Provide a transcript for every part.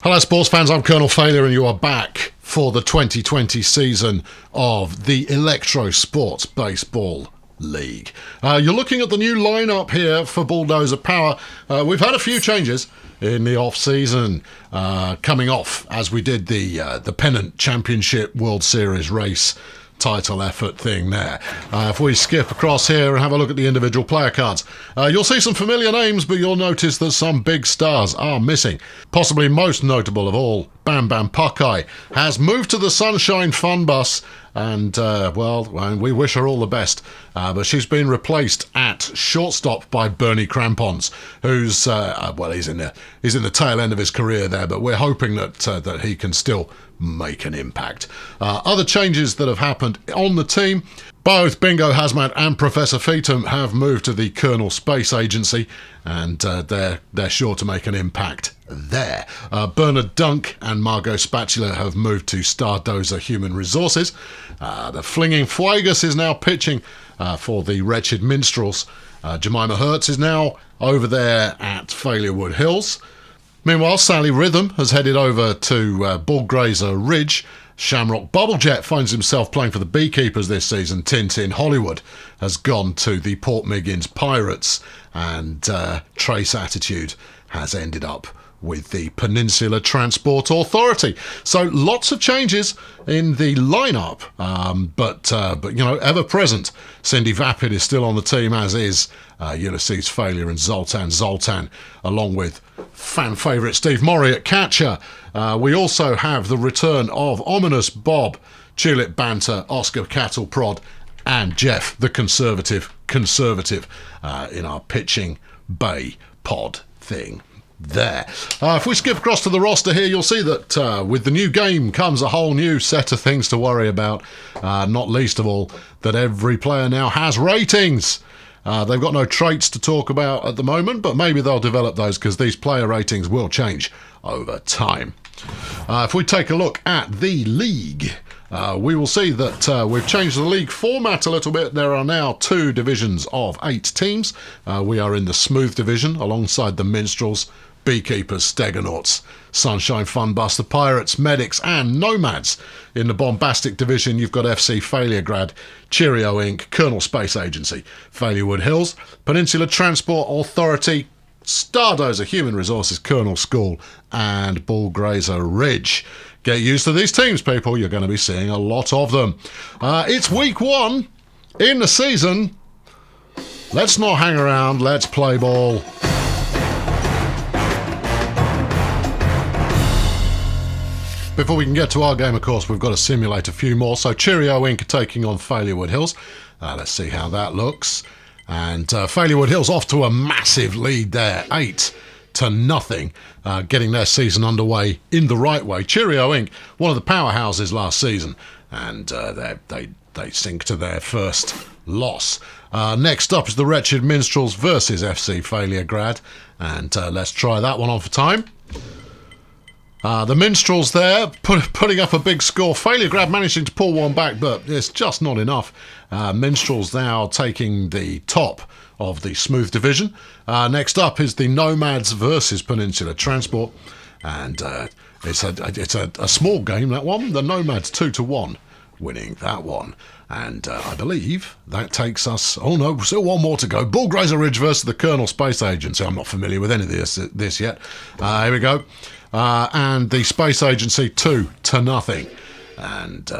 Hello sports fans, I'm Colonel Failure and you are back for the 2020 season of the Electrosports Baseball League. You're looking at the new lineup here for Bulldozer Power. We've had a few changes in the off-season, coming off as we did the Pennant Championship World Series race title effort thing there. If we skip across here and have a look at the individual player cards, you'll see some familiar names, but you'll notice that some big stars are missing. Possibly most notable of all, Bam Bam Puckeye has moved to the Sunshine Fun Bus, and we wish her all the best. But she's been replaced at shortstop by Bernie Crampons, who's he's in the tail end of his career there, but we're hoping that he can still make an impact. Other changes that have happened on the team: both Bingo Hazmat and Professor Feetham have moved to the Colonel Space Agency, and they're sure to make an impact there. Bernard Dunk and Margot Spatula have moved to Stardozer Human Resources. The Flinging Fuegus is now pitching for the Wretched Minstrels. Jemima Hertz is now over there at Failurewood Hills. Meanwhile, Sally Rhythm has headed over to Bulldozer Ridge. Shamrock Bubblejet finds himself playing for the Beekeepers this season. Tintin Hollywood has gone to the Port Miggins Pirates, and Trace Attitude has ended up with the Peninsula Transport Authority. So lots of changes in the lineup, but ever present. Cindy Vapid is still on the team, as is Ulysses Failure and Zoltan, along with fan favourite Steve Morrie at catcher. We also have the return of Ominous Bob, Tulip Banter, Oscar Cattle Prod, and Jeff the Conservative in our pitching bay pod thing there. If we skip across to the roster here, you'll see that with the new game comes a whole new set of things to worry about, not least of all that every player now has ratings. They've got no traits to talk about at the moment, but maybe they'll develop those, because these player ratings will change over time. If we take a look at the league, we will see that we've changed the league format a little bit. There are now 2 divisions of 8 teams. We are in the Smooth division alongside the Minstrels, Beekeepers, Stegonauts, Sunshine Fun Bus, the Pirates, Medics and Nomads. In the Bombastic division, you've got FC Failure Grad, Cheerio Inc., Colonel Space Agency, Failurewood Hills, Peninsula Transport Authority, Stardozer Human Resources, Colonel School and Bulldozer Ridge. Get used to these teams, people. You're going to be seeing a lot of them. It's week 1 in the season. Let's not hang around. Let's play ball. Before we can get to our game, of course, we've got to simulate a few more. So Cheerio Inc. taking on Failurewood Hills. Let's see how that looks. And Failurewood Hills off to a massive lead there, 8-0, getting their season underway in the right way. Cheerio Inc., one of the powerhouses last season, and they sink to their first loss. Next up is the Wretched Minstrels versus FC Failure Grad, and let's try that one on for time. The Minstrels there putting up a big score. Failure Grad managing to pull one back, but it's just not enough. Minstrels now taking the top of the Smooth division. Next up is the Nomads versus Peninsula Transport, and it's a small game, that one. The Nomads 2-1 winning that one, and I believe that takes us, oh no, still one more to go. Bulldozer Ridge versus the Colonel Space Agency. I'm not familiar with any of this yet. Here we go. And the Space Agency 2-0, and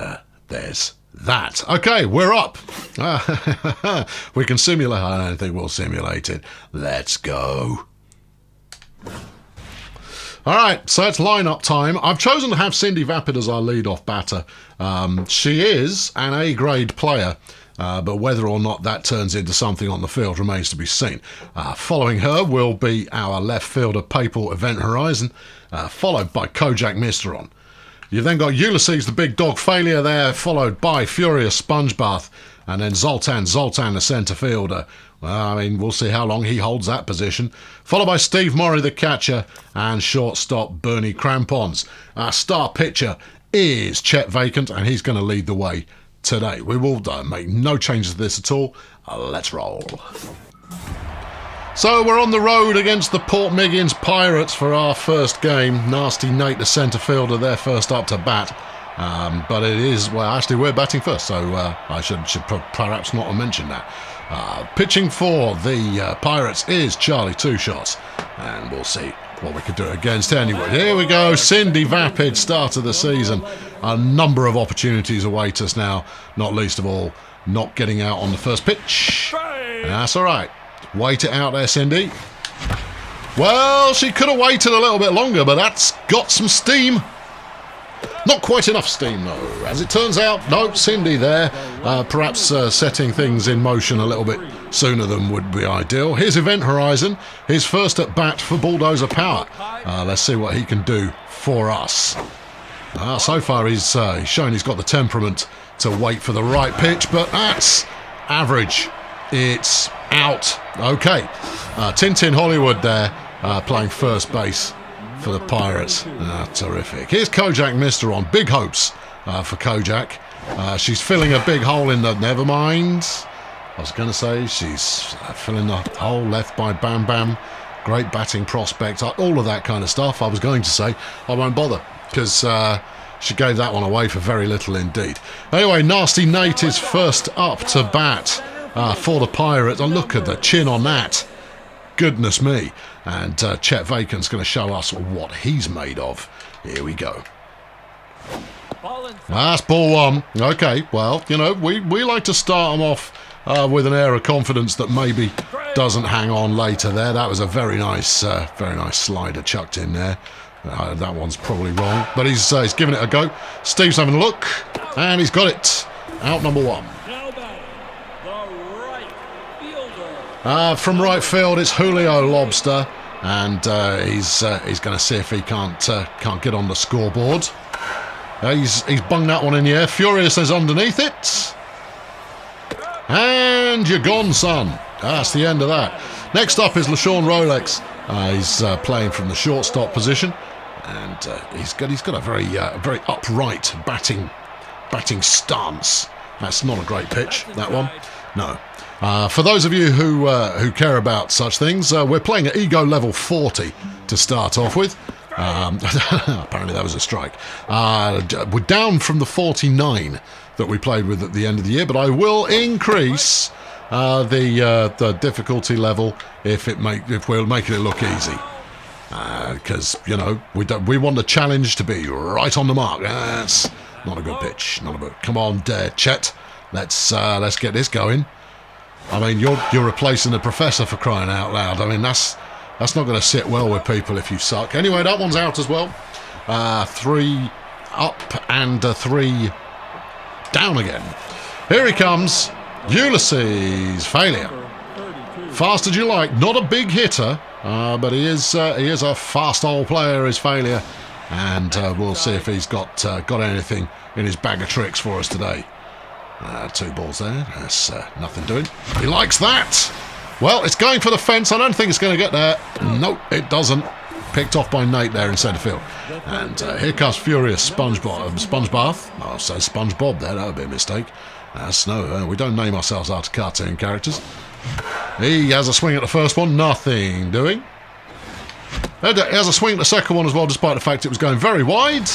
there's that. Okay, we're up. We can simulate. I don't think we'll simulate it. Let's go. All right, so it's lineup time. I've chosen to have Cindy Vapid as our lead-off batter. She is an A-grade player, but whether or not that turns into something on the field remains to be seen. Following her will be our left fielder, Papal Event Horizon, followed by Kojak Misteron. You've then got Ulysses, the big dog Failure there, followed by Furious Sponge Bath, and then Zoltan, the centre fielder. Well, I mean, we'll see how long he holds that position. Followed by Steve Morrie, the catcher, and shortstop Bernie Crampons. Our star pitcher is Chet Vacant, and he's going to lead the way today. We will make no changes to this at all. Let's roll. So we're on the road against the Port Miggins Pirates for our first game. Nasty Nate, the centre fielder, they're first up to bat. But it is, well, actually we're batting first, so I should perhaps not have mentioned that. Pitching for the Pirates is Charlie Two Shots, and we'll see what we could do against anyway. Here we go, Cindy Vapid, start of the season. A number of opportunities await us now, not least of all not getting out on the first pitch. That's all right. Wait it out there, Cindy. Well, she could have waited a little bit longer, but that's got some steam. Not quite enough steam, though. As it turns out, no, Cindy there, perhaps setting things in motion a little bit sooner than would be ideal. Here's Event Horizon, his first at bat for Bulldozer Power. Let's see what he can do for us. So far, he's shown he's got the temperament to wait for the right pitch, but that's average. It's out. Okay. Tintin Hollywood there, playing first base for the Pirates. Terrific. Here's Kojak Mister on. Big hopes for Kojak. She's filling a big hole in the... Never mind. I was going to say she's filling the hole left by Bam Bam. Great batting prospect. All of that kind of stuff. I was going to say I won't bother because she gave that one away for very little indeed. Anyway, Nasty Nate is first up to bat for the Pirates. Look at the chin on that. Goodness me. And Chet Vacan's going to show us what he's made of. Here we go. That's ball one. Okay, well, you know, we like to start them off with an air of confidence that maybe doesn't hang on later there. That was a very nice slider chucked in there. That one's probably wrong, but he's giving it a go. Steve's having a look, and he's got it. Out number one. From right field, it's Julio Lobster, and he's going to see if he can't get on the scoreboard. He's bunged that one in the air. Furious is underneath it, and you're gone, son. That's the end of that. Next up is LaShawn Rolex. He's playing from the shortstop position, and he's got a very upright batting stance. That's not a great pitch, that one. No. For those of you who care about such things, we're playing at ego level 40 to start off with. Apparently that was a strike. We're down from the 49 that we played with at the end of the year, but I will increase the difficulty level if we're making it look easy. Because you know we want the challenge to be right on the mark. That's not a good pitch. Not a good. Come on, Chet. Let's get this going. I mean, you're replacing the professor, for crying out loud. I mean, that's not going to sit well with people if you suck. Anyway, that one's out as well. 3 up and 3 down again. Here he comes, Ulysses. Failure. Fast as you like. Not a big hitter, but he is a fast old player. Is Failure, and we'll see if he's got anything in his bag of tricks for us today. 2 balls there. That's nothing doing. He likes that. Well, it's going for the fence. I don't think it's going to get there. Nope, it doesn't. Picked off by Nate there in centre field. And here comes Furious Sponge Bath. Oh, so SpongeBob there. That would be a mistake. No, we don't name ourselves after cartoon characters. He has a swing at the first one. Nothing doing. He has a swing at the second one as well, despite the fact it was going very wide.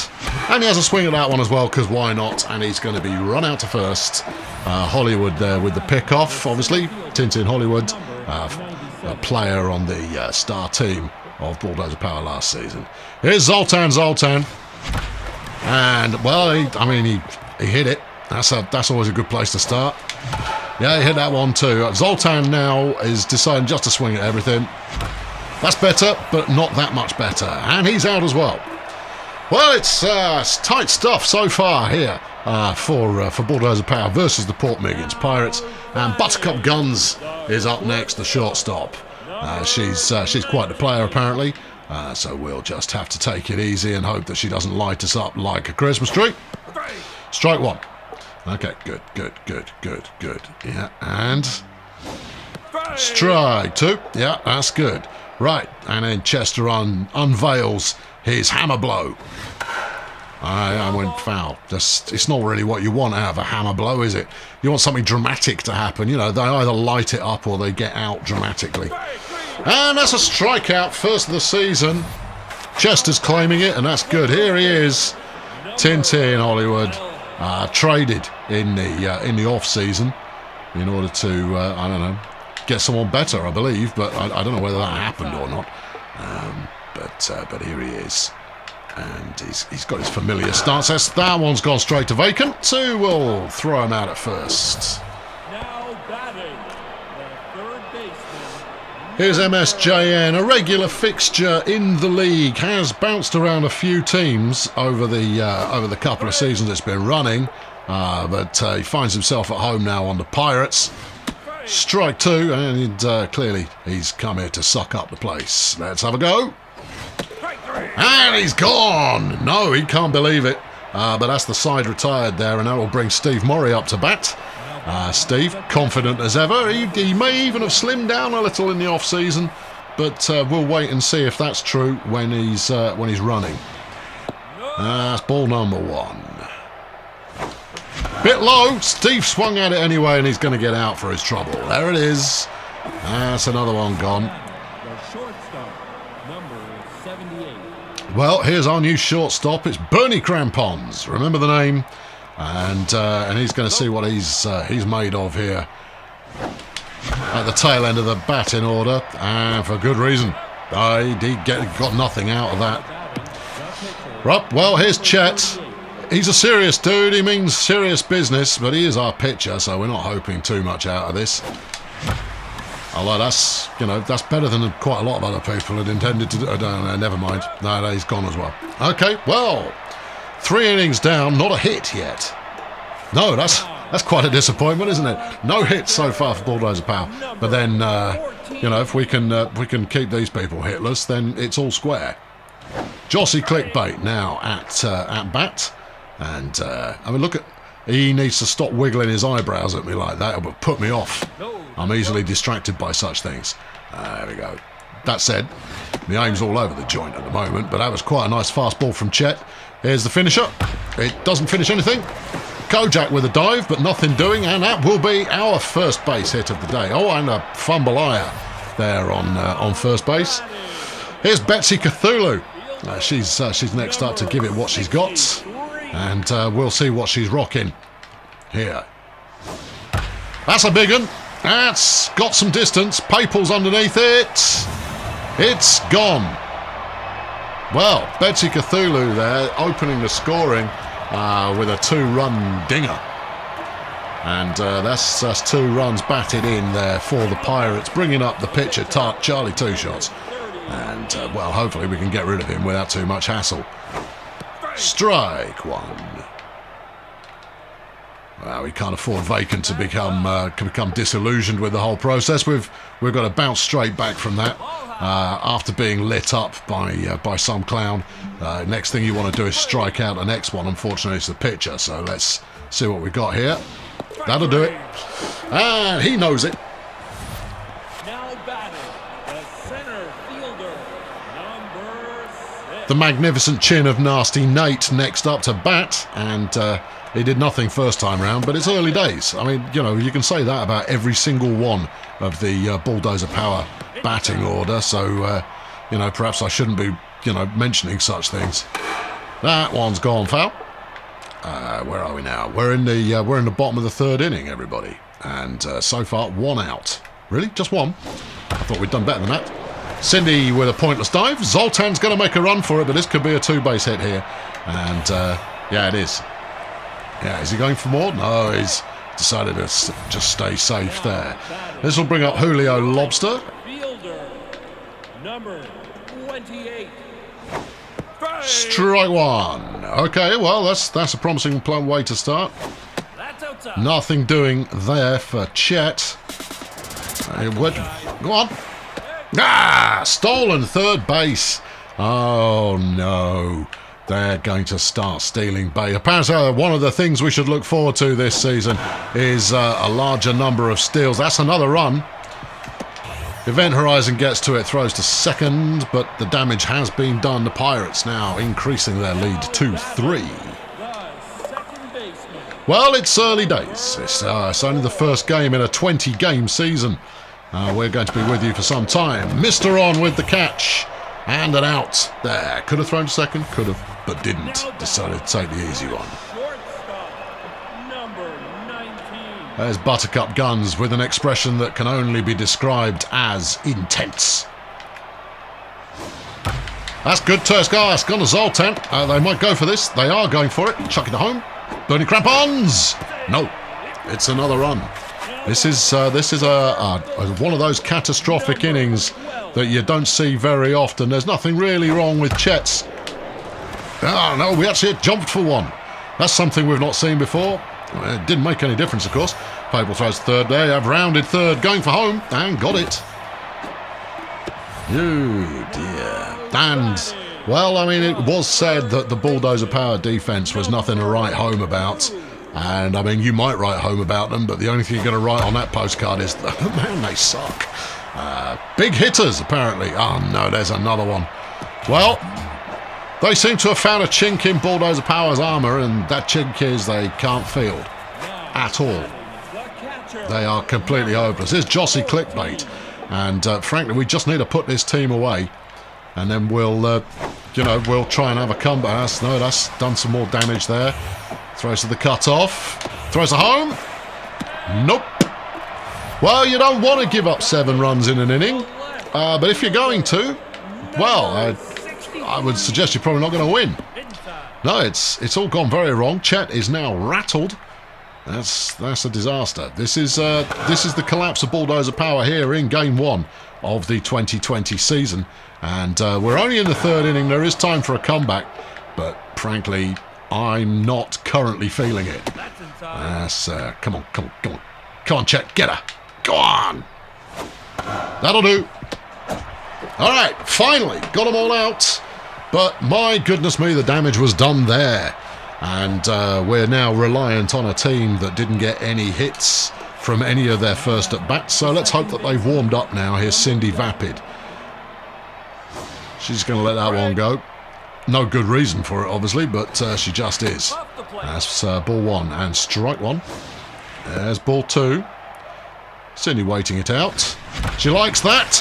And he has a swing at that one as well, because why not? And he's going to be run out to first. Hollywood there with the pick-off, obviously. Tintin Hollywood, a player on the star team of Bulldozer Power last season. Here's Zoltan. And, well, he hit it. That's always a good place to start. Yeah, he hit that one too. Zoltan now is deciding just to swing at everything. That's better, but not that much better. And he's out as well. Well, it's tight stuff so far here for Bulldozer Power versus the Port Miggins Pirates. And Buttercup Guns is up next, the shortstop. She's quite the player, apparently. So we'll just have to take it easy and hope that she doesn't light us up like a Christmas tree. Strike one. Okay, good. Yeah, and strike two. Yeah, that's good. Right, and then Chester unveils his hammer blow. I went foul. It's not really what you want out of a hammer blow, is it? You want something dramatic to happen. You know, they either light it up or they get out dramatically. And that's a strikeout, first of the season. Chester's claiming it, and that's good. Here he is, Tintin Hollywood, traded in the off season in order to I don't know, get someone better, I believe, but I don't know whether that happened or not. But here he is, and he's got his familiar stance. That one's gone straight to vacant. Two will throw him out at first. Here's MSJN, a regular fixture in the league, has bounced around a few teams over the couple of seasons it's been running, but he finds himself at home now on the Pirates. Strike two, and clearly he's come here to suck up the place. Let's have a go. And he's gone! No, he can't believe it. But that's the side retired there, and that will bring Steve Murray up to bat. Steve, confident as ever. He may even have slimmed down a little in the off-season, but we'll wait and see if that's true when he's running. That's ball number one. Bit low. Steve swung at it anyway, and he's going to get out for his trouble. There it is. That's another one gone. Well, here's our new shortstop. It's Bernie Crampons. Remember the name? And he's going to see what he's made of here at the tail end of the batting order, and for good reason. He got nothing out of that. Right, well, here's Chet. He's a serious dude. He means serious business, but he is our pitcher, so we're not hoping too much out of this. Although that's better than quite a lot of other people had intended to do. No, never mind. No, he's gone as well. Okay, well, 3 innings down, not a hit yet. No, that's quite a disappointment, isn't it? No hits so far for Bulldozer Power. But then, if we can keep these people hitless, then it's all square. Jossie Clickbait now at bat, and I mean, look at. He needs to stop wiggling his eyebrows at me like that. It would put me off. I'm easily distracted by such things. There we go. That said, my aim's all over the joint at the moment, but that was quite a nice fastball from Chet. Here's the finisher. It doesn't finish anything. Kojak with a dive, but nothing doing, and that will be our first base hit of the day. Oh, and a fumbleiah there on first base. Here's Betsy Cthulhu. She's next up to give it what she's got, and we'll see what she's rocking here. That's a big one. That's got some distance. Papal's underneath it. It's gone. Well, Betsy Cthulhu there opening the scoring with a 2-run dinger. And that's 2 runs batted in there for the Pirates, bringing up the pitcher, Charlie Two Shots. And, well, hopefully we can get rid of him without too much hassle. Strike one. Well, we can't afford Vacant to become disillusioned with the whole process. We've got to bounce straight back from that after being lit up by some clown. Next thing you want to do is strike out the next one. Unfortunately, it's the pitcher. So let's see what we got here. That'll do it. And he knows it. Now batting, the center fielder, number 6. The magnificent chin of Nasty Nate next up to bat, and he did nothing first time round, but it's early days. I mean, you can say that about every single one of the Bulldozer Power batting order, so, perhaps I shouldn't be, mentioning such things. That one's gone foul. Where are we now? We're in the bottom of the 3rd inning, everybody, and so far 1 out. Really? Just 1? I thought we'd done better than that. Cindy with a pointless dive. Zoltan's going to make a run for it, but this could be a 2-base hit here, and yeah, it is. Yeah, is he going for more? No, he's decided to just stay safe there. This will bring up Julio Lobster. Fielder, number 28. Strike one. Okay, well, that's a promising way to start. Nothing doing there for Chet. Go on. Stolen 3rd base. Oh, no. They're going to start stealing bait. Apparently, one of the things we should look forward to this season is a larger number of steals. That's another run. Event Horizon gets to it, throws to second, but the damage has been done. The Pirates now increasing their lead to 3. Well, it's early days. It's only the first game in a 20-game season. we're going to be with you for some time. Mister on with the catch. And an out there. Could have thrown to second, could have, but didn't. Decided to take the easy one. Shortstop, number 19. There's Buttercup Guns with an expression that can only be described as intense. That's good. Turska has gone to Zoltan. They might go for this. They are going for it. Chuck it home. Burning crampons. No, it's another run. This is one of those catastrophic innings that you don't see very often. There's nothing really wrong with Chet's. Oh no, we actually jumped for one. That's something we've not seen before. It didn't make any difference, of course. Fable throws third there. I've rounded third, going for home, and got it. Oh dear. And, well, I mean, it was said that the Bulldozer Power defence was nothing to write home about. And, I mean, you might write home about them, but the only thing you're going to write on that postcard is, man, they suck. Big hitters, apparently. Oh, no, there's another one. Well, they seem to have found a chink in Bulldozer Power's armour, and that chink is they can't field at all. They are completely hopeless. Here's Jossie clickbait. And, frankly, we just need to put this team away. And then we'll, we'll try and have a comeback. That's done some more damage there. Throws to the cut-off. Throws it home. Nope. Well, you don't want to give up 7 runs in an inning. But if you're going to, well, I would suggest you're probably not going to win. No, it's all gone very wrong. Chet is now rattled. That's a disaster. This is the collapse of Bulldozer Power here in Game 1 of the 2020 season. And we're only in the 3rd inning. There is time for a comeback. But, frankly, I'm not currently feeling it. Come on. Come on, Chet. Get her. Go on. That'll do. All right. Finally. Got them all out. But, my goodness me, the damage was done there. And we're now reliant on a team that didn't get any hits from any of their first at-bats. So let's hope that they've warmed up now. Here's Cindy Vapid. She's going to let that one go. No good reason for it, obviously, but she just is. That's ball 1 and strike 1. There's ball 2. Cindy waiting it out. She likes that.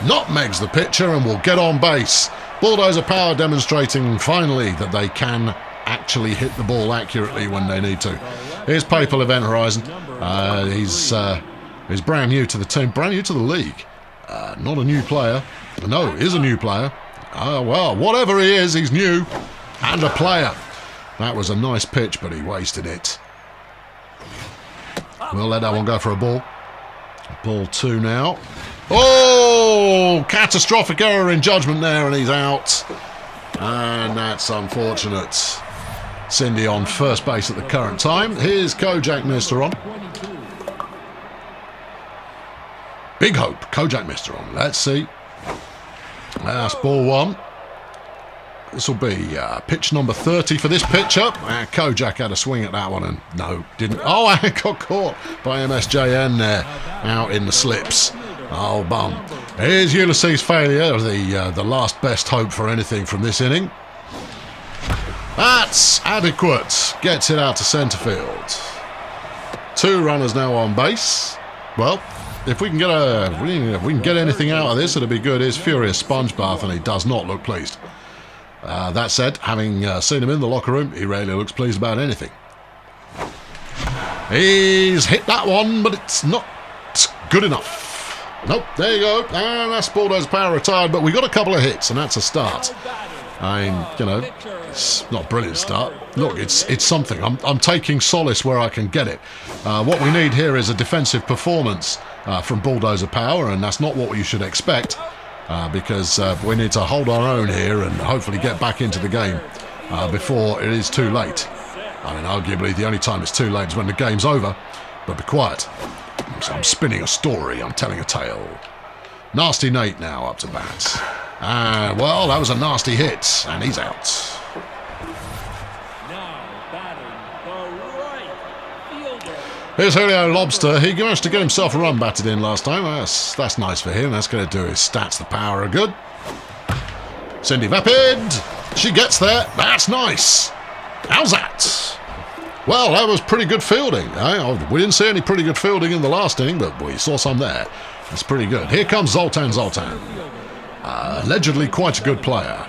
Nutmegs the pitcher and will get on base. Bulldozer Power demonstrating finally that they can actually hit the ball accurately when they need to. Here's Papal Event Horizon. He's brand new to the team, brand new to the league. Not a new player. No, is a new player. Well, whatever he is, he's new and a player. That was a nice pitch, but he wasted it. We'll let that one go for a ball. Ball 2 now. Oh, catastrophic error in judgment there, and he's out. And that's unfortunate. Cindy on first base at the current time. Here's Kojak Mister on. Big hope. Kojak Mister on. Let's see. That's ball 1. This will be pitch number 30 for this pitcher. Kojak had a swing at that one and no, didn't. Oh, I got caught by MSJN there out in the slips. Oh, bum. Here's Ulysses Failure, the last best hope for anything from this inning. That's adequate. Gets it out to centre field. 2 runners now on base. Well, if we can get anything out of this, it'll be good. Here's Furious Sponge Bath, and he does not look pleased. That said, having seen him in the locker room, he rarely looks pleased about anything. He's hit that one, but it's not good enough. Nope, there you go. And that's Bulldozer Power retired, but we got a couple of hits, and that's a start. I mean, it's not a brilliant start. Look, it's something. I'm taking solace where I can get it. What we need here is a defensive performance from Bulldozer Power, and that's not what you should expect, because we need to hold our own here and hopefully get back into the game before it is too late. I mean, arguably the only time it's too late is when the game's over, but be quiet. I'm spinning a story, I'm telling a tale. Nasty Nate now up to bat. Well, that was a nasty hit, and he's out. Now batting the right fielder. Here's Julio Lobster. He managed to get himself a run batted in last time. That's nice for him. That's going to do his stats. The Power are good. Cindy Vapid. She gets there. That's nice. How's that? Well, that was pretty good fielding. We didn't see any pretty good fielding in the last inning, but we saw some there. That's pretty good. Here comes Zoltan. Allegedly quite a good player.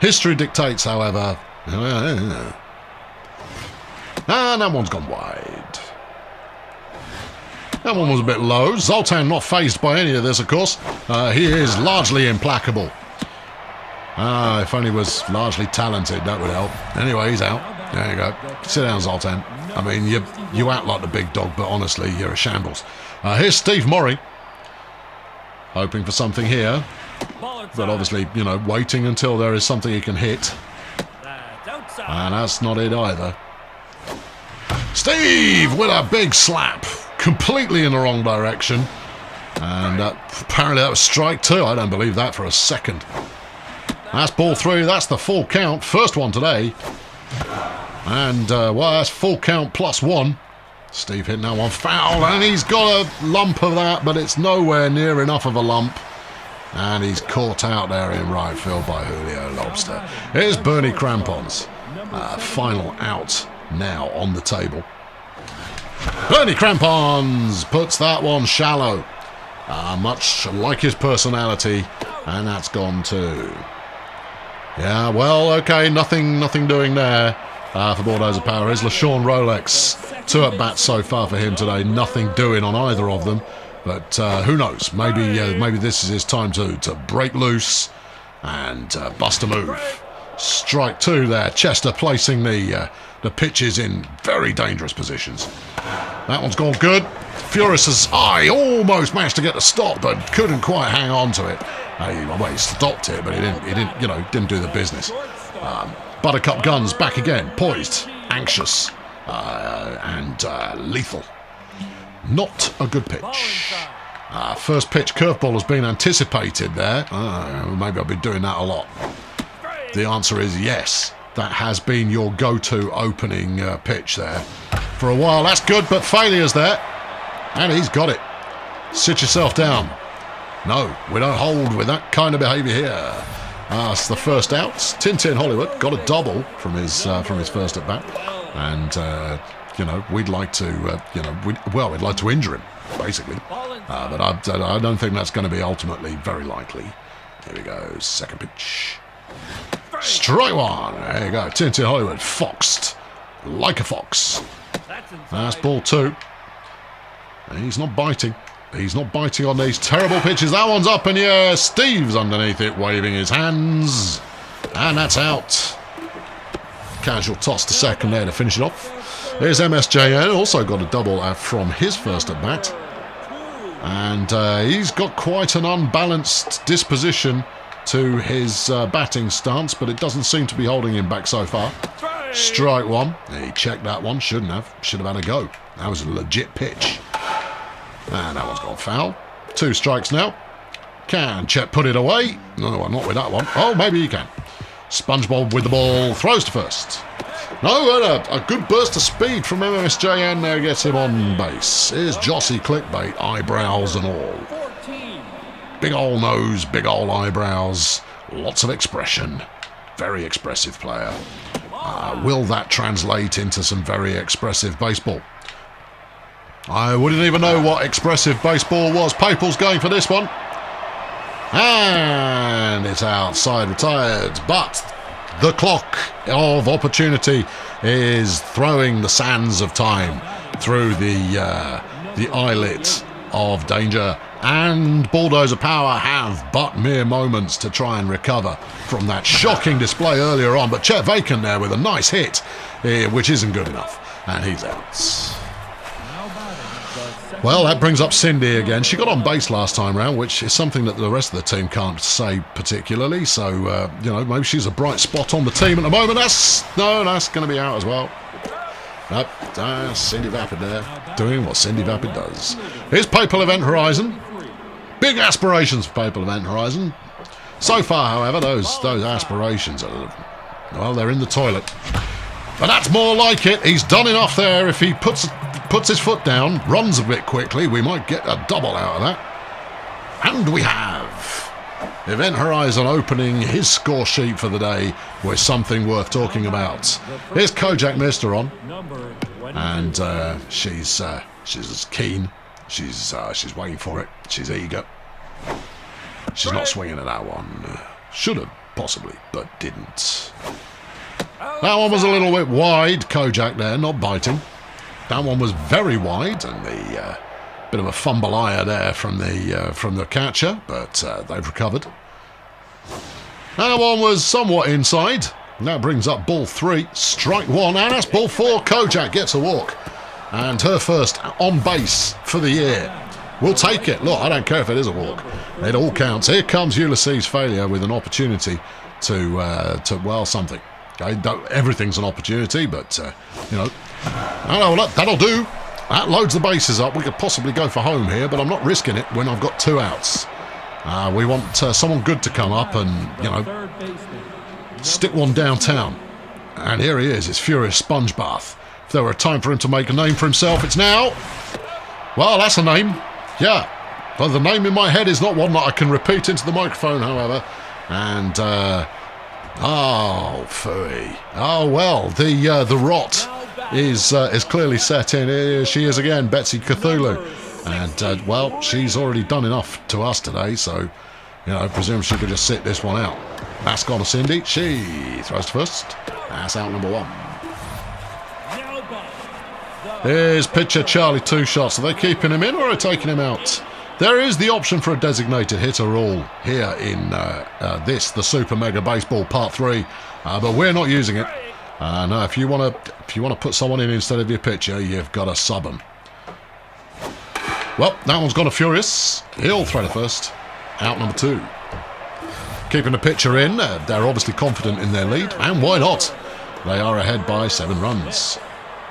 History dictates, however... And that one's gone wide. That one was a bit low. Zoltan not fazed by any of this, of course. He is largely implacable. If only was largely talented, that would help. Anyway, he's out. There you go. Sit down, Zoltan. I mean, you act like the big dog, but honestly, you're a shambles. Here's Steve Murray. Hoping for something here. But obviously, you know, waiting until there is something he can hit. And that's not it either. Steve with a big slap. Completely in the wrong direction. And apparently that was strike two. I don't believe that for a second. That's ball three. That's the full count. First one today. And, well, that's full count plus one. Steve hitting that one foul. And he's got a lump of that, but it's nowhere near enough of a lump. And he's caught out there in right field by Julio Lobster. Here's Bernie Crampons. Final out now on the table. Bernie Crampons puts that one shallow. Much like his personality. And that's gone too. Yeah, well, okay, nothing doing there for Bulldozer Power. Is LaShawn Rolex. 2 at-bats so far for him today. Nothing doing on either of them. But who knows? Maybe this is his time to break loose and bust a move. Strike two there. Chester placing the pitches in very dangerous positions. That one's gone good. Furious's eye almost managed to get the stop, but couldn't quite hang on to it. He stopped it, but he didn't do the business. Buttercup Guns back again, poised, anxious, and lethal. Not a good pitch. First pitch curveball has been anticipated there. Maybe I'll be doing that a lot. The answer is yes. That has been your go-to opening pitch there. For a while, that's good, but failure's there. And he's got it. Sit yourself down. No, we don't hold with that kind of behaviour here. It's the first out. Tintin Hollywood got a double from his first at bat, and we'd like to we'd like to injure him basically, but I don't think that's going to be ultimately very likely. Here we go. Second pitch. Strike one. There you go. Tintin Hollywood foxed like a fox. That's ball two. And he's not biting. He's not biting on these terrible pitches. That one's up in the air. Steve's underneath it, waving his hands. And that's out. Casual toss to second there to finish it off. Here's MSJN, also got a double from his first at bat. And he's got quite an unbalanced disposition to his batting stance, but it doesn't seem to be holding him back so far. Strike one. He checked that one. Shouldn't have. Should have had a go. That was a legit pitch. And that one's gone foul. 2 strikes now. Can Chet put it away? No, not with that one. Oh, maybe he can. SpongeBob with the ball. Throws to first. No, a good burst of speed from MSJN there gets him on base. Here's Jossie Clickbait, eyebrows and all. Big ol' nose, big ol' eyebrows. Lots of expression. Very expressive player. Will that translate into some very expressive baseball? I wouldn't even know what expressive baseball was. Papal's going for this one. And it's outside retired. But the clock of opportunity is throwing the sands of time through the eyelet of danger. And Bulldozer Power have but mere moments to try and recover from that shocking display earlier on. But Chet Vacant there with a nice hit, which isn't good enough. And he's out. Well, that brings up Cindy again. She got on base last time round, which is something that the rest of the team can't say particularly. So, maybe she's a bright spot on the team at the moment. That's going to be out as well. Nope, Cindy Vapid there, doing what Cindy Vapid does. Here's Papal Event Horizon. Big aspirations for Papal Event Horizon. So far, however, those aspirations are, well, they're in the toilet. But that's more like it. He's done enough there. If he puts his foot down, runs a bit quickly, we might get a double out of that. And we have Event Horizon opening his score sheet for the day with something worth talking about. Here's Kojak Mister on, and she's as keen She's waiting for it. She's eager. She's not swinging at that one. Should have, possibly, but didn't. That one was a little bit wide. Kojak there, not biting. That one was very wide, and the bit of a fumble-ire there from the catcher, but they've recovered. That one was somewhat inside. And that brings up ball 3, strike 1, and that's ball 4. Kojak gets a walk. And her first on base for the year. We'll take it. Look, I don't care if it is a walk. It all counts. Here comes Ulysses Failure with an opportunity to well, something. Everything's an opportunity, but, you know. Oh, that'll do. That loads the bases up. We could possibly go for home here, but I'm not risking it when I've got 2 outs. We want someone good to come up and, you know, stick one downtown. And here he is. It's Furious Sponge Bath. If there were a time for him to make a name for himself, it's now. Well, that's a name. Yeah. Well, the name in my head is not one that I can repeat into the microphone, however. And, oh, phooey. Oh, well, the rot is clearly set in. Here she is again, Betsy Cthulhu. And, well, she's already done enough to us today, so, you know, I presume she could just sit this one out. That's gone to Cindy. She throws to first. That's out number 1. Here's pitcher Charlie 2 shots. Are they keeping him in or are they taking him out? There is the option for a designated hitter rule here in the Super Mega Baseball Part 3, but we're not using it. No, if you want to put someone in instead of your pitcher, you've got to sub them. Well, that one's gone to Furious. He'll throw to first. Out number 2. Keeping the pitcher in. They're obviously confident in their lead, and why not? They are ahead by 7 runs.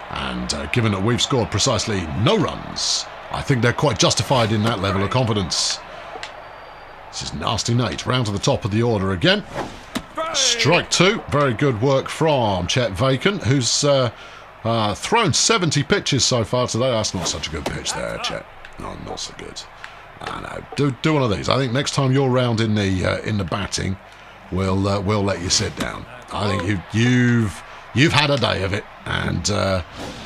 And given that we've scored precisely no runs, I think they're quite justified in that level of confidence. This is Nasty Nate, round to the top of the order again. Strike 2. Very good work from Chet Vacant, who's thrown 70 pitches so far today. That's not such a good pitch there, Chet. No, not so good. No, do one of these. I think next time you're round in the batting, we'll let you sit down. I think you've had a day of it, and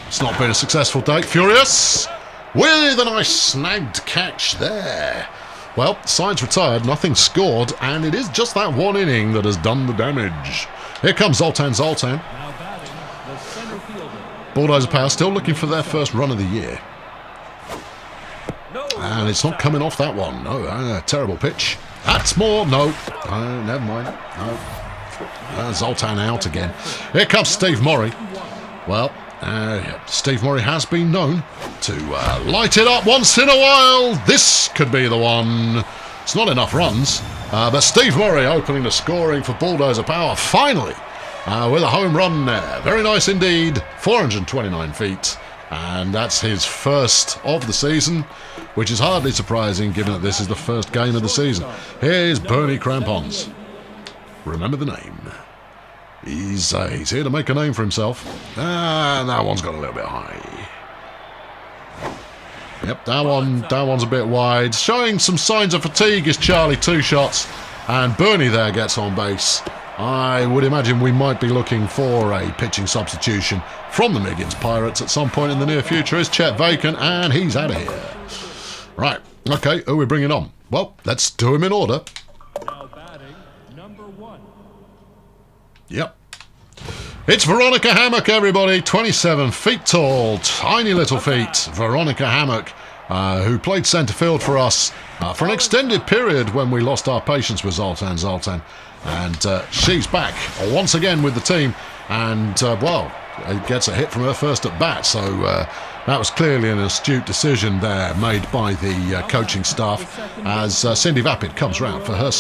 it's not been a successful day. Furious with a nice snagged catch there. Well, side's retired, nothing scored, and it is just that one inning that has done the damage. Here comes Zoltan. Bulldozer Power still looking for their first run of the year. And it's not coming off that one. No, terrible pitch. That's more. No, never mind. No. Zoltan out again. Here comes Steve Murray. Well, Steve Murray has been known to light it up once in a while. This could be the one. It's not enough runs, but Steve Murray opening the scoring for Bulldozer Power finally with a home run there. Very nice indeed. 429 feet. And that's his first of the season, which is hardly surprising given that this is the first game of the season. Here's Bernie Crampons. Remember the name. He's here to make a name for himself. And that one's got a little bit high. Yep, that one's a bit wide. Showing some signs of fatigue is Charlie 2 shots. And Bernie there gets on base. I would imagine we might be looking for a pitching substitution from the Miggins Pirates at some point in the near future. Is Chet Vacant, and he's out of here. Right, okay, who are we bringing on? Well, let's do him in order. Now batting, number 1. Yep. It's Veronica Hammock, everybody. 27 feet tall, tiny little feet. Veronica Hammock, who played centre field for us for an extended period when we lost our patience with Zoltan. And she's back once again with the team. And, well, gets a hit from her first at bat. So that was clearly an astute decision there made by the coaching staff as Cindy Vapid comes round for her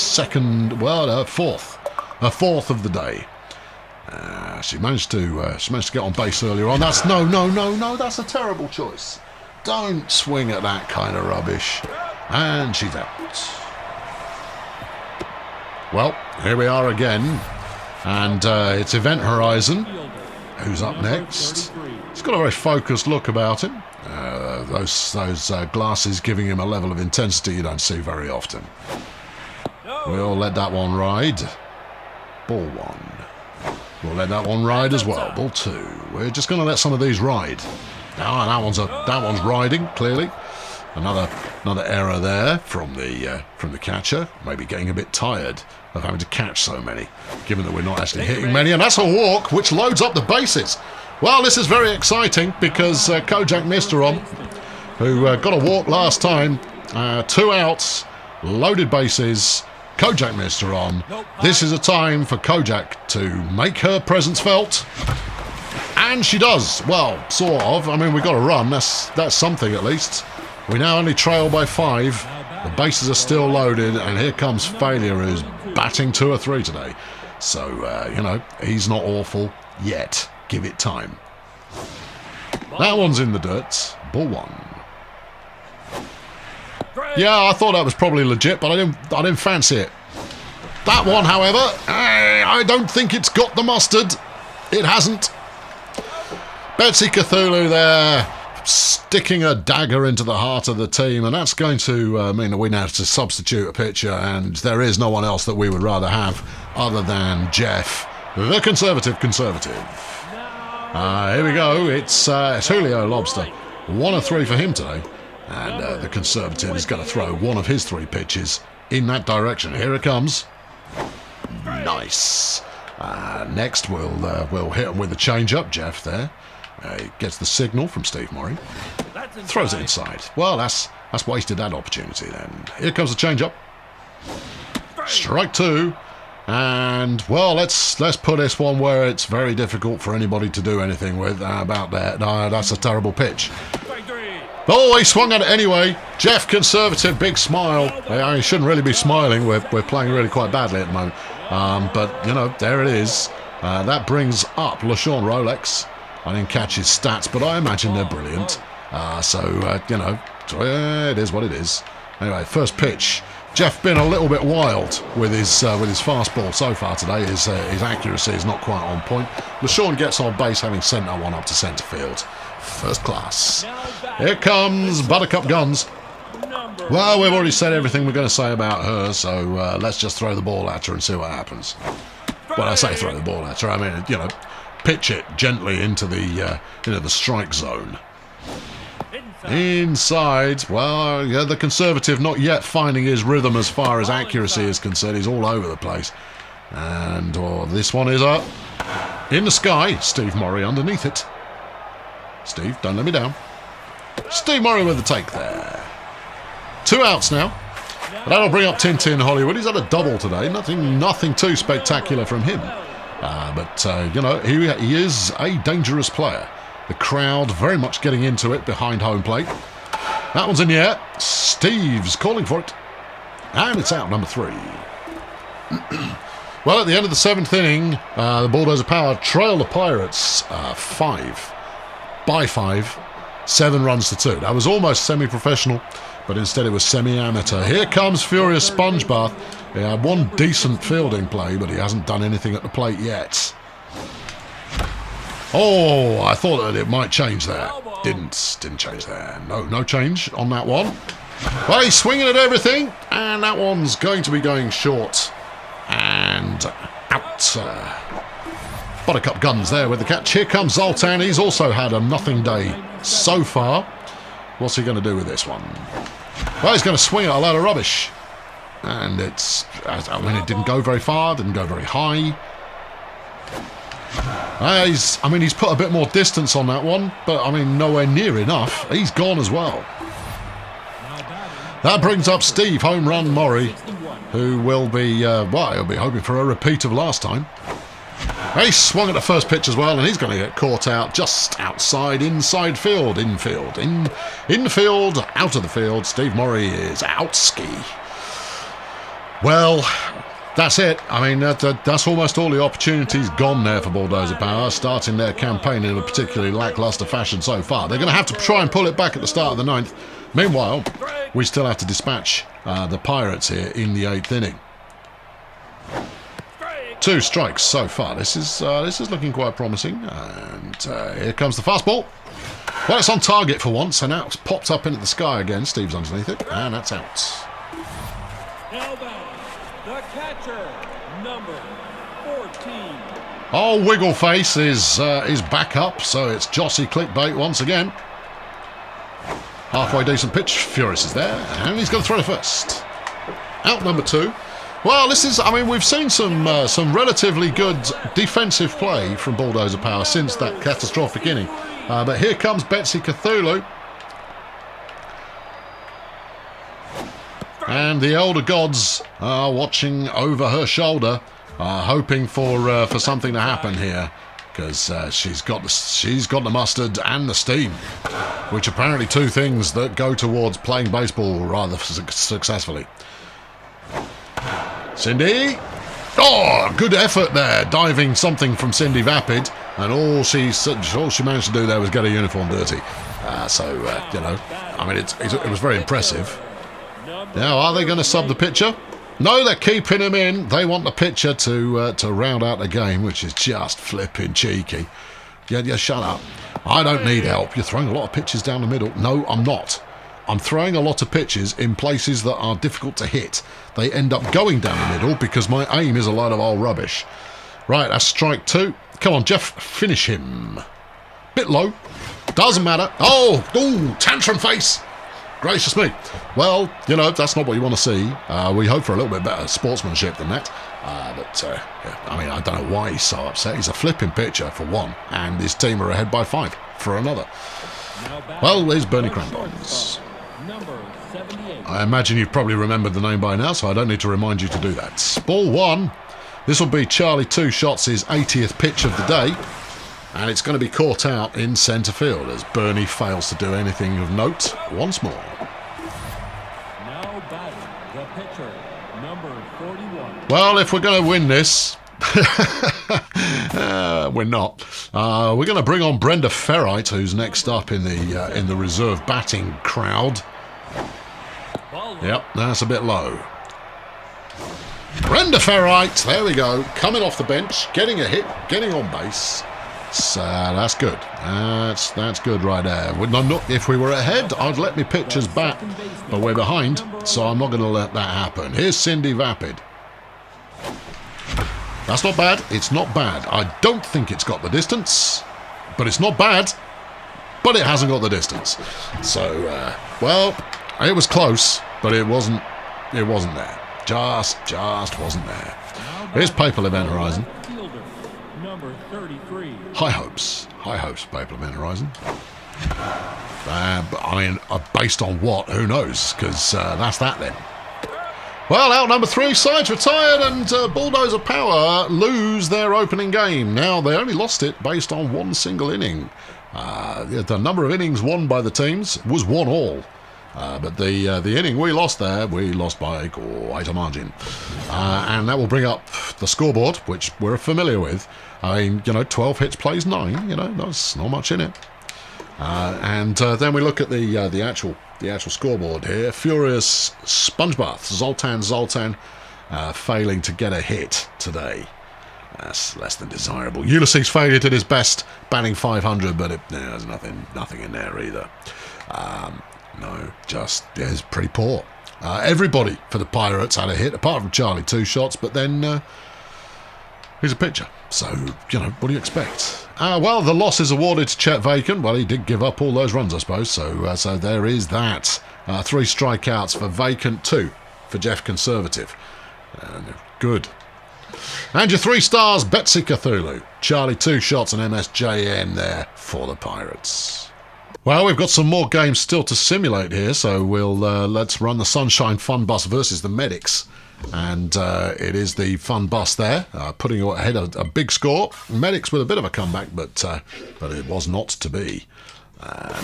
fourth of the day. She managed to get on base earlier on. That's no. That's a terrible choice. Don't swing at that kind of rubbish. And she's out. Well, here we are again. And it's Event Horizon. Who's up next? He's got a very focused look about him. Those glasses giving him a level of intensity you don't see very often. We'll let that one ride. Ball 1. We'll let that one ride as well. Ball 2. We're just going to let some of these ride. That one's riding, clearly. Another error there from the catcher. Maybe getting a bit tired of having to catch so many, given that we're not actually hitting many. And that's a walk, which loads up the bases. Well, this is very exciting because Kojak Misteron, who got a walk last time, 2 outs, loaded bases. Kojak Misteron. This is a time for Kojak to make her presence felt. And she does. Well, sort of. I mean, we got a run. That's something at least. We now only trail by 5. The bases are still loaded, and here comes Failure, who's batting 2 or 3 today. So, you know, he's not awful yet. Give it time. That one's in the dirt. Ball 1. Yeah, I thought that was probably legit, but I didn't fancy it. That one, however, I don't think it's got the mustard. It hasn't. Betsy Cthulhu there, sticking a dagger into the heart of the team, and that's going to mean that we now have to substitute a pitcher, and there is no one else that we would rather have other than Jeff, the conservative. Here we go. It's Julio Lobster. 1 of 3 for him today. And the Conservative is going to throw one of his 3 pitches in that direction. Here it comes. Nice. Next, we'll hit him with the change-up. Jeff there. He gets the signal from Steve Murray. Throws it inside. Well, that's wasted that opportunity then. Here comes the change-up. Strike 2. And, well, let's put this one where it's very difficult for anybody to do anything with. About that. That's a terrible pitch. Oh, he swung at it anyway. Jeff Conservative, big smile. He shouldn't really be smiling. We're playing really quite badly at the moment. But, you know, there it is. That brings up LaShawn Rolex. I didn't catch his stats, but I imagine they're brilliant. You know, it is what it is. Anyway, first pitch. Jeff been a little bit wild with his fastball so far today. His accuracy is not quite on point. LaShawn gets on base, having sent that one up to centre field. First class. Here comes Buttercup Guns. Well, we've already said everything we're going to say about her, so let's just throw the ball at her and see what happens. When I say throw the ball at her, I mean, you know, pitch it gently into the strike zone. Inside. Well, yeah, the Conservative not yet finding his rhythm as far as accuracy is concerned. He's all over the place. And this one is up. In the sky. Steve Murray underneath it. Steve, don't let me down. Steve Murray with the take there. 2 outs now. That'll bring up Tintin Hollywood. He's had a double today. Nothing too spectacular from him. But you know, he is a dangerous player. The crowd very much getting into it behind home plate. That one's in the air. Steve's calling for it. And it's out, number 3. Well, at the end of the 7th inning, the Bulldozer Power trail the Pirates 5. By 5, 7 runs to 2. That was almost semi-professional, but instead it was semi-amateur. Here comes Furious Sponge Bath. He had one decent fielding play, but he hasn't done anything at the plate yet. Oh, I thought that it might change there. Didn't change there. No change on that one. Well, he's swinging at everything, and that one's going to be going short. And out. Buttercup Guns there with the catch. Here comes Zoltan. He's also had a nothing day so far. What's he going to do with this one? Well, he's going to swing at a load of rubbish. And it didn't go very far, didn't go very high. He's put a bit more distance on that one, but, I mean, nowhere near enough. He's gone as well. That brings up Steve Home Run Murray, who will be, he'll be hoping for a repeat of last time. He swung at the first pitch as well, and he's going to get caught out just outside, inside field, infield, infield, out of the field. Steve Murray is out ski. Well, that's it. I mean, that's almost all the opportunities gone there for Bulldozer Power, starting their campaign in a particularly lacklustre fashion so far. They're going to have to try and pull it back at the start of the 9th. Meanwhile, we still have to dispatch the Pirates here in the 8th inning. 2 strikes so far. This is looking quite promising. And here comes the fastball. Well, it's on target for once, and now it's popped up into the sky again. Steve's underneath it, and that's out. The catcher, number 14. Oh, Wiggleface is back up, so it's Jossie clickbait once again. Halfway decent pitch. Furious is there, and he's going to throw to first. Out number 2. Well, this is, I mean, we've seen some relatively good defensive play from Bulldozer Power since that catastrophic inning. But here comes Betsy Cthulhu. And the elder gods are watching over her shoulder, hoping for something to happen here, because she's got the mustard and the steam, which apparently 2 things that go towards playing baseball rather successfully. Cindy, oh, good effort there, diving something from Cindy Vapid, and all she managed to do there was get her uniform dirty. You know, I mean, it was very impressive. Now, are they going to sub the pitcher? No, they're keeping him in. They want the pitcher to round out the game, which is just flipping cheeky. Yeah, shut up. I don't need help. You're throwing a lot of pitches down the middle. No, I'm not. I'm throwing a lot of pitches in places that are difficult to hit. They end up going down the middle because my aim is a load of old rubbish. Right, that's strike 2. Come on, Jeff, finish him. Bit low. Doesn't matter. Oh, ooh, tantrum face. Gracious me. Well, you know, that's not what you want to see. We hope for a little bit better sportsmanship than that. Yeah, I mean, I don't know why he's so upset. He's a flipping pitcher, for one, and his team are ahead by 5 for another. Well, there's Bernie Crandons. I imagine you've probably remembered the name by now, so I don't need to remind you to do that. Ball 1. This will be Charlie 2 Shots' 80th pitch of the day, and it's going to be caught out in centre field as Bernie fails to do anything of note once more. Now batting the pitcher, number 41. Well, if we're going to win this, we're not. We're going to bring on Brenda Ferrite, who's next up in the reserve batting crowd. Yep, that's a bit low. Brenda Ferrite, there we go, coming off the bench, getting a hit, getting on base. So that's good. That's good right there. If we were ahead, I'd let me pitchers bat, but we're behind, so I'm not going to let that happen. Here's Cindy Vapid. That's not bad. It's not bad. I don't think it's got the distance, but it's not bad. But it hasn't got the distance. So, well, it was close, but it wasn't there. Just wasn't there. Here's Paper Event Horizon. Number 33. High hopes, Paper Event Horizon. But I mean, based on what? Who knows? Because that's that then. Well, out number 3, sides retired, and Bulldozer Power lose their opening game. Now, they only lost it based on 1 single inning. The number of innings won by the teams was 1 all. But the inning we lost by quite a margin. And that will bring up the scoreboard, which we're familiar with. I mean, 12 hits plays 9, there's not much in it. And then we look at the actual scoreboard here. Furious Sponge Bath, Zoltan, failing to get a hit today. That's less than desirable. Ulysses Failure did his best, batting 500, but there's nothing in there either. No, it's pretty poor. Everybody for the Pirates had a hit, apart from Charlie 2 Shots, but then he's a pitcher. So, what do you expect? Well, the loss is awarded to Chet Vacant. Well, he did give up all those runs, I suppose, so there is that. 3 strikeouts for Vacant, 2 for Jeff Conservative. Good. And your 3 stars, Betsy Cthulhu, Charlie 2 Shots and MSJN there for the Pirates. Well, we've got some more games still to simulate here, so let's run the Sunshine Fun Bus versus the Medics. And it is the Fun Bus there, putting ahead a big score. Medics with a bit of a comeback, but it was not to be.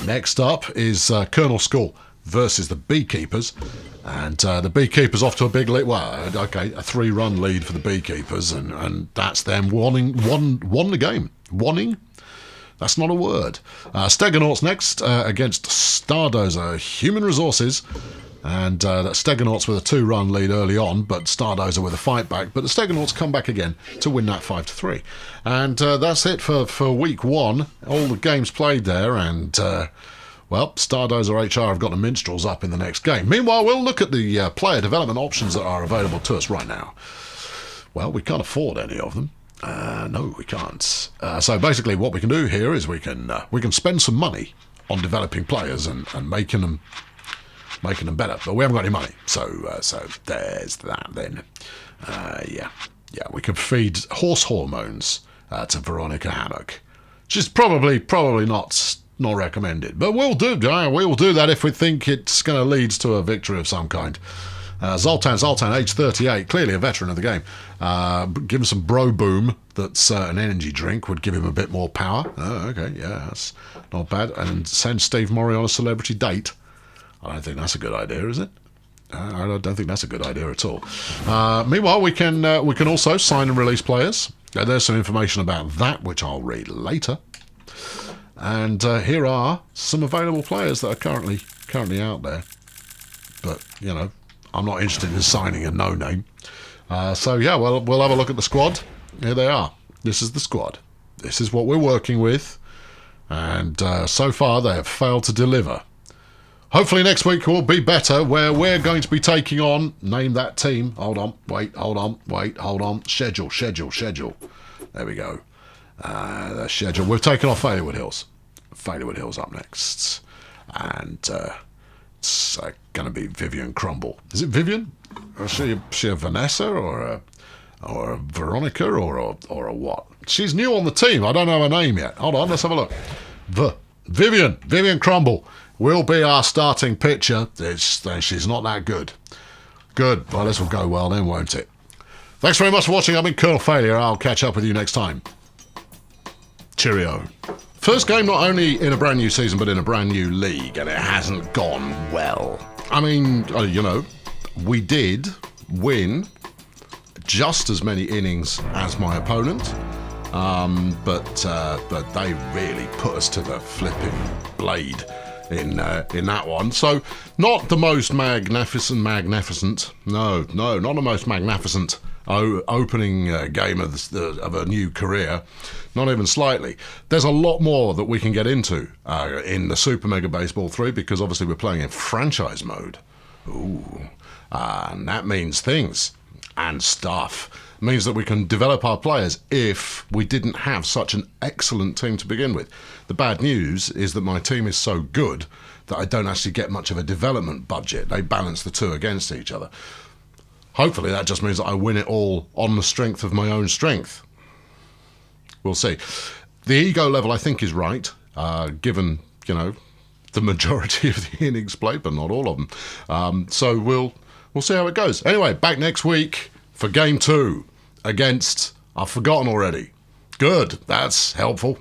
Next up is Colonel School versus the Beekeepers. And the Beekeepers off to a big lead. Well, okay, a 3-run lead for the Beekeepers, and that's them won the game. Wanting? That's not a word. Steganauts next against Stardozer Human Resources. And Steganauts with a 2-run lead early on, but Stardozer with a fight back. But the Steganauts come back again to win that 5-3. And that's it for week 1. All the games played there, and Stardozer HR have got the Minstrels up in the next game. Meanwhile, we'll look at the player development options that are available to us right now. Well, we can't afford any of them. No, we can't. So basically what we can do here is we can spend some money on developing players and making them better. But we haven't got any money, so there's that then. Yeah, we could feed horse hormones to Veronica Hammock. She's probably not recommended, but we'll do that if we think it's going to lead to a victory of some kind. Zoltan, age 38, clearly a veteran of the game. Give him some Bro Boom, that's an energy drink, would give him a bit more power. Oh, okay, yeah, that's not bad. And send Steve Murray on a celebrity date. I don't think that's a good idea, is it? I don't think that's a good idea at all. Meanwhile, we can also sign and release players. There's some information about that, which I'll read later. And here are some available players that are currently out there. But, I'm not interested in signing a no-name. So, yeah, well, we'll have a look at the squad. Here they are. This is the squad. This is what we're working with. And so far, they have failed to deliver. Hopefully next week will be better, where we're going to be taking on, name that team. Hold on. Schedule. There we go. The schedule. We've taken off Failwood Hills. Failwood Hills up next. And it's going to be Vivian Crumble. Is it Vivian? Or is she a Vanessa or a Veronica or a what? She's new on the team. I don't know her name yet. Hold on, let's have a look. Vivian Crumble will be our starting pitcher. She's not that good. Good. Well, this will go well then, won't it? Thanks very much for watching. I've been Colonel Failure. I'll catch up with you next time. Cheerio. First game not only in a brand new season, but in a brand new league, and it hasn't gone well. I mean, we did win just as many innings as my opponent, but they really put us to the flipping blade in that one. So not the most magnificent. No, not the most magnificent opening game of a new career. Not even slightly. There's a lot more that we can get into in the Super Mega Baseball 3, because obviously we're playing in franchise mode. Ooh, and that means things and stuff. It means that we can develop our players if we didn't have such an excellent team to begin with. The bad news is that my team is so good that I don't actually get much of a development budget. They balance the two against each other. Hopefully that just means that I win it all on the strength of my own strength. We'll see. The ego level, I think, is right, given, the majority of the innings played, but not all of them. So we'll see how it goes. Anyway, back next week for Game 2 against, I've forgotten already. Good, that's helpful.